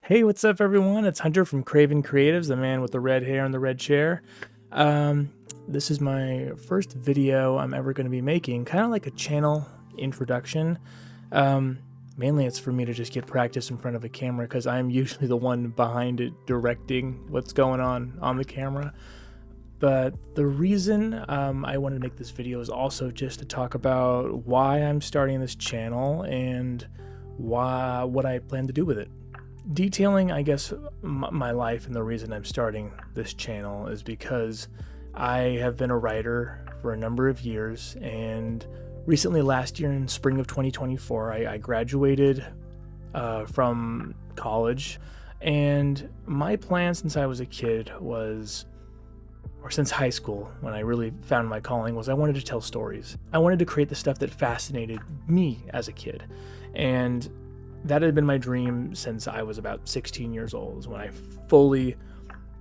Hey, what's up, everyone? It's Hunter from Craven Creatives, the man with the red hair and the red chair. Um, this is my first video I'm ever going to be making, kind of like a channel introduction. Um, Mainly, it's for me to just get practice in front of a camera because I'm usually the one behind it directing what's going on the camera. But the reason I wanted to make this video is also just to talk about why I'm starting this channel and what I plan to do with it. Detailing, I guess, my life and the reason I'm starting this channel is because I have been a writer for a number of years, and recently last year in spring of 2024, I graduated from college, and my plan since I was a kid was, or since high school, when I really found my calling, was I wanted to tell stories. I wanted to create the stuff that fascinated me as a kid, and that had been my dream since I was about 16 years old, is when I fully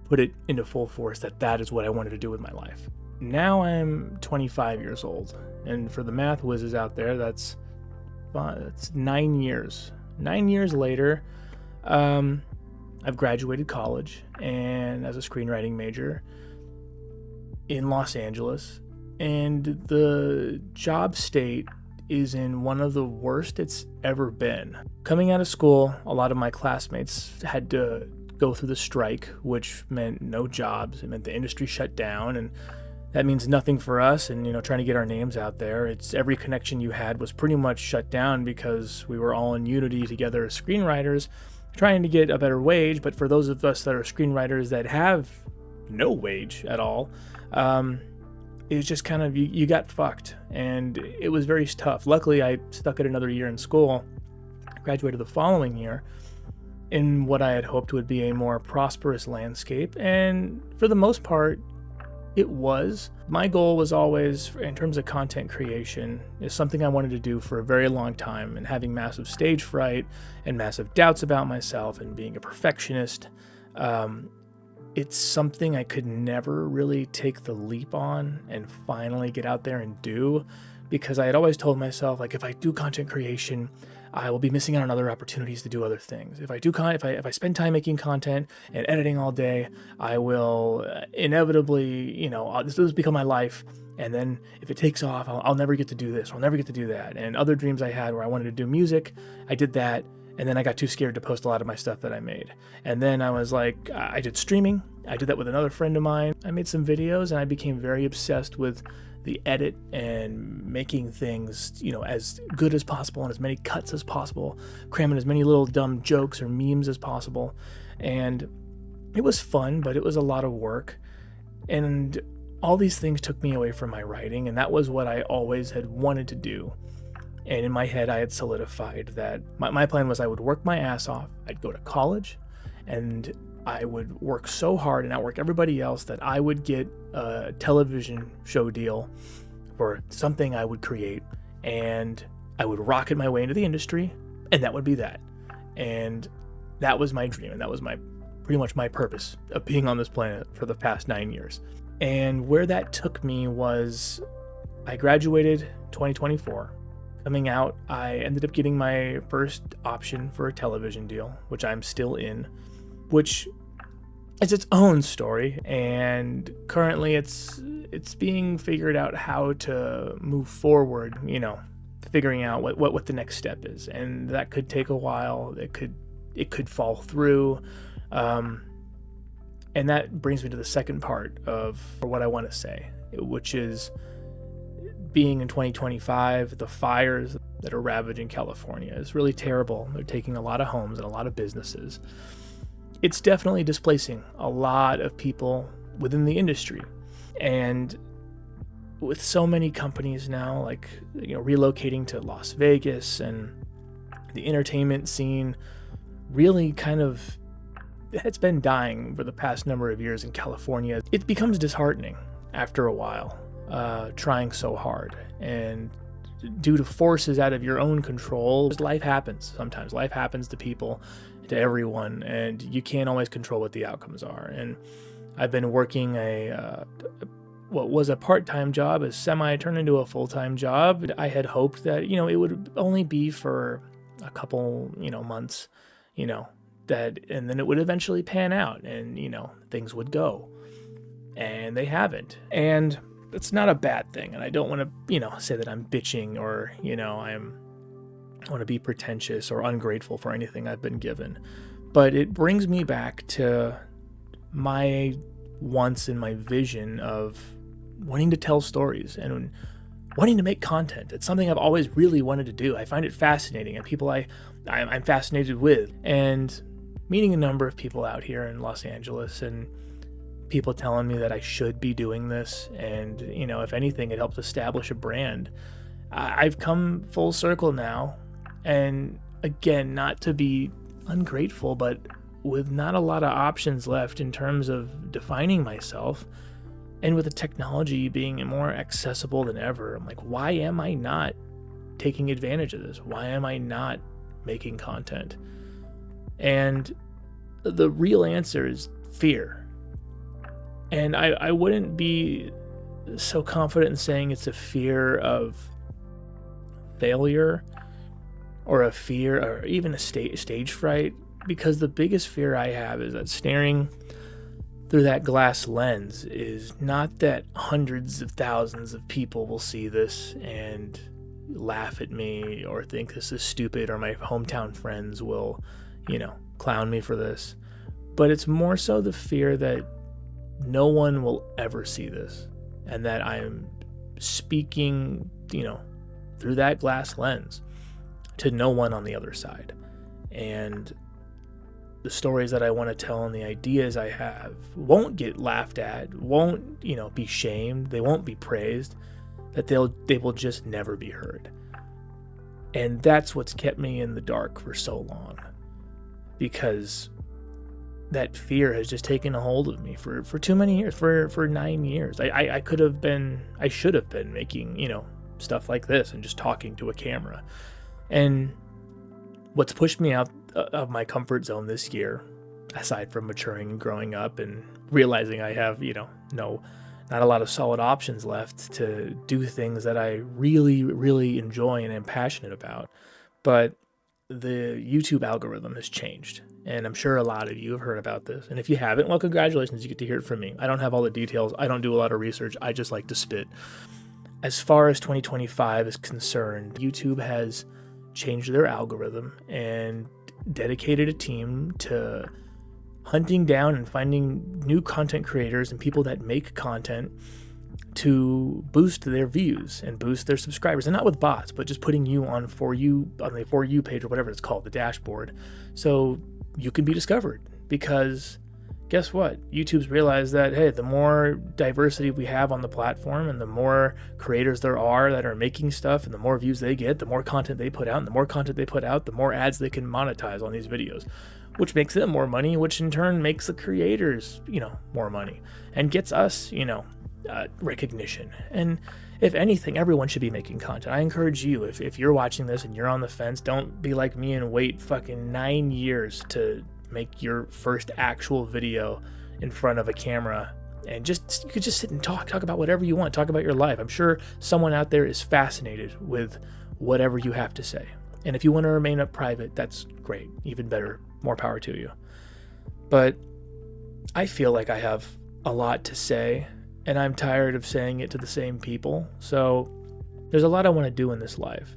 put it into full force that is what I wanted to do with my life. Now I'm 25 years old, and for the math whizzes out there, that's 9 years. 9 years later, I've graduated college and as a screenwriting major in Los Angeles, and the job state is in one of the worst it's ever been. Coming out of school, a lot of my classmates had to go through the strike, which meant no jobs. It meant the industry shut down, and that means nothing for us. And trying to get our names out there, it's every connection you had was pretty much shut down because we were all in unity together as screenwriters, trying to get a better wage. But for those of us that are screenwriters that have no wage at all, it was just kind of, you got fucked, and it was very tough. Luckily, I stuck it another year in school, graduated the following year in what I had hoped would be a more prosperous landscape, and for the most part, it was. My goal was always, in terms of content creation, is something I wanted to do for a very long time, and having massive stage fright and massive doubts about myself and being a perfectionist, it's something I could never really take the leap on and finally get out there and do, because I had always told myself, like, if I do content creation, I will be missing out on other opportunities to do other things. If I spend time making content and editing all day, I will inevitably, this will become my life. And then if it takes off, I'll never get to do this, or I'll never get to do that. And other dreams I had where I wanted to do music, I did that. And then I got too scared to post a lot of my stuff that I made. And then I was like, I did streaming. I did that with another friend of mine. I made some videos, and I became very obsessed with the edit and making things, as good as possible and as many cuts as possible, cramming as many little dumb jokes or memes as possible. And it was fun, but it was a lot of work. And all these things took me away from my writing, and that was what I always had wanted to do. And in my head, I had solidified that my plan was I would work my ass off. I'd go to college, and I would work so hard and outwork everybody else that I would get a television show deal for something I would create, and I would rocket my way into the industry, and that would be that. And that was my dream, and that was pretty much my purpose of being on this planet for the past 9 years. And where that took me was I graduated 2024. Coming out, I ended up getting my first option for a television deal, which I'm still in, which is its own story. And currently it's being figured out how to move forward, figuring out what the next step is. And that could take a while. It could fall through. And that brings me to the second part of what I want to say, which is being in 2025, the fires that are ravaging California is really terrible. They're taking a lot of homes and a lot of businesses. It's definitely displacing a lot of people within the industry. And with so many companies now, like, relocating to Las Vegas, and the entertainment scene really it's been dying for the past number of years in California. It becomes disheartening after a while. Trying so hard, and due to forces out of your own control, life happens. Sometimes life happens to people, to everyone, and you can't always control what the outcomes are. And I've been working what was a part-time job as turned into a full-time job. I had hoped that it would only be for a couple months, and then it would eventually pan out and, things would go. And they haven't. And it's not a bad thing. And I don't want to, say that I'm bitching or, I want to be pretentious or ungrateful for anything I've been given. But it brings me back to my wants and my vision of wanting to tell stories and wanting to make content. It's something I've always really wanted to do. I find it fascinating, and people I'm fascinated with. And meeting a number of people out here in Los Angeles and people telling me that I should be doing this, and if anything, it helps establish a brand. I've come full circle now, and again, not to be ungrateful, but with not a lot of options left in terms of defining myself, and with the technology being more accessible than ever, I'm like, why am I not taking advantage of this? Why am I not making content? And the real answer is fear. And I wouldn't be so confident in saying it's a fear of failure or a fear or even a stage fright, because the biggest fear I have is that staring through that glass lens is not that hundreds of thousands of people will see this and laugh at me or think this is stupid, or my hometown friends will, clown me for this. But it's more so the fear that no one will ever see this, and that I am speaking, through that glass lens to no one on the other side. And the stories that I want to tell and the ideas I have won't get laughed at, won't, be shamed, they won't be praised, that they will just never be heard. And that's what's kept me in the dark for so long, because that fear has just taken a hold of me for too many years, for 9 years. I should have been making, stuff like this and just talking to a camera. And what's pushed me out of my comfort zone this year, aside from maturing and growing up and realizing I have, not a lot of solid options left to do things that I really, really enjoy and am passionate about. But the YouTube algorithm has changed, and I'm sure a lot of you have heard about this. And if you haven't, well, congratulations, you get to hear it from me. I don't have all the details. I don't do a lot of research. I just like to spit. As far as 2025 is concerned, YouTube has changed their algorithm and dedicated a team to hunting down and finding new content creators and people that make content to boost their views and boost their subscribers, and not with bots, but just putting you on the For You page, or whatever it's called, the dashboard, so you can be discovered. Because guess what? YouTube's realized that, hey, the more diversity we have on the platform and the more creators there are that are making stuff and the more views they get, the more content they put out, and the more content they put out, the more ads they can monetize on these videos, which makes them more money, which in turn makes the creators, more money, and gets us, recognition. And if anything, everyone should be making content. I encourage you, if you're watching this and you're on the fence, don't be like me and wait fucking 9 years to make your first actual video in front of a camera. And you could just sit and talk about whatever you want, talk about your life. I'm sure someone out there is fascinated with whatever you have to say. And if you want to remain up private, that's great, even better, more power to you. But I feel like I have a lot to say, and I'm tired of saying it to the same people. So there's a lot I want to do in this life.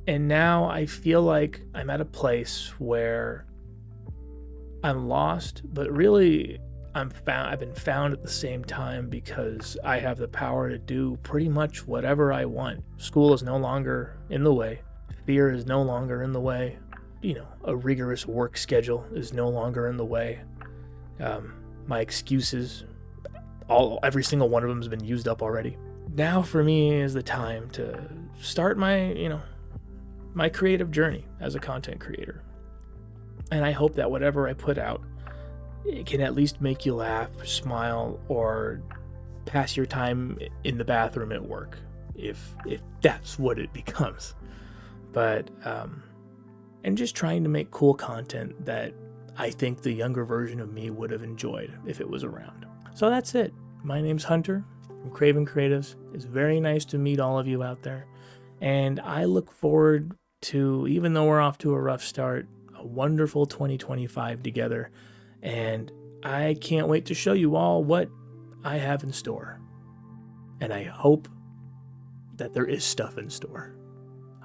And now I feel like I'm at a place where I'm lost, but really I've been found at the same time, because I have the power to do pretty much whatever I want. School is no longer in the way. Fear is no longer in the way. A rigorous work schedule is no longer in the way. My excuses, every single one of them has been used up already. Now for me is the time to start my, my creative journey as a content creator. And I hope that whatever I put out, it can at least make you laugh, smile, or pass your time in the bathroom at work, if that's what it becomes. But, and just trying to make cool content that I think the younger version of me would have enjoyed if it was around. So that's it. My name's Hunter from Craven Creatives. It's very nice to meet all of you out there. And I look forward to, even though we're off to a rough start, a wonderful 2025 together. And I can't wait to show you all what I have in store. And I hope that there is stuff in store.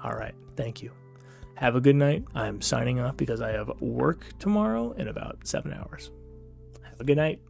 All right. Thank you. Have a good night. I'm signing off because I have work tomorrow in about 7 hours. Have a good night.